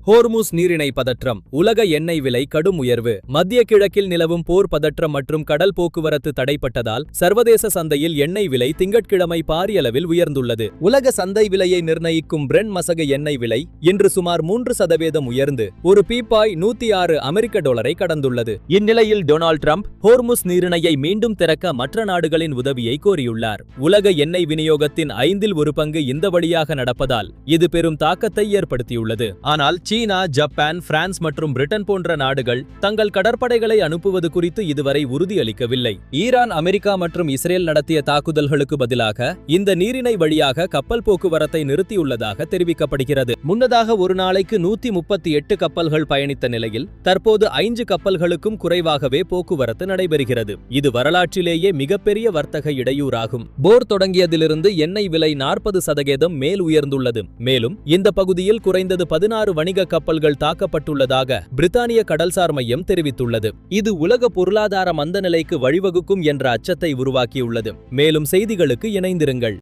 Hormuz நீரிணை பதற்றம், உலக எண்ணெய் விலை கடும் உயர்வு. மத்திய கிழக்கில் நிலவும் போர் பதற்றம் மற்றும் கடல் போக்குவரத்து தடைப்பட்டதால் சர்வதேச சந்தையில் எண்ணெய் விலை திங்கட்கிழமை பாரியளவில் உயர்ந்துள்ளது. உலக சந்தை விலையை நிர்ணயிக்கும் பிரெண்ட் மசகு எண்ணெய் விலை இன்று சுமார் 3% உயர்ந்து ஒரு பீப்பாய் $106 கடந்துள்ளது. இந்நிலையில் டொனால்ட் ட்ரம்ப் ஹோர்முஸ் நீரிணையை மீண்டும் திறக்க மற்ற நாடுகளின் உதவியை கோரியுள்ளார். உலக எண்ணெய் விநியோகத்தின் 1/5 இந்த வழியாக நடப்பதால் இது பெரும் தாக்கத்தை ஏற்படுத்தியுள்ளது. ஆனால் சீனா, ஜப்பான், பிரான்ஸ் மற்றும் பிரிட்டன் போன்ற நாடுகள் தங்கள் கடற்படைகளை அனுப்புவது குறித்து இதுவரை உறுதியளிக்கவில்லை. ஈரான், அமெரிக்கா மற்றும் இஸ்ரேல் நடத்திய தாக்குதல்களுக்கு பதிலாக இந்த நீரிணை வழியாக கப்பல் போக்குவரத்தை நிறுத்தியுள்ளதாக தெரிவிக்கப்படுகிறது. முன்னதாக ஒரு நாளைக்கு 138 கப்பல்கள் பயணித்த நிலையில் தற்போது 5 கப்பல்களுக்கும் குறைவாகவே போக்குவரத்து நடைபெறுகிறது. இது வரலாற்றிலேயே மிகப்பெரிய வர்த்தக இடையூறாகும். போர் தொடங்கியதிலிருந்து எண்ணெய் விலை 40% மேல் உயர்ந்துள்ளது. மேலும் இந்த பகுதியில் குறைந்தது 16 வணிக கப்பல்கள் தாக்கப்பட்டுள்ளதாக பிரித்தானிய கடல்சார் மையம் தெரிவித்துள்ளது. இது உலக பொருளாதார மந்த நிலைக்கு வழிவகுக்கும் என்ற அச்சத்தை உருவாக்கியுள்ளது. மேலும் செய்திகளுக்கு இணைந்திருங்கள்.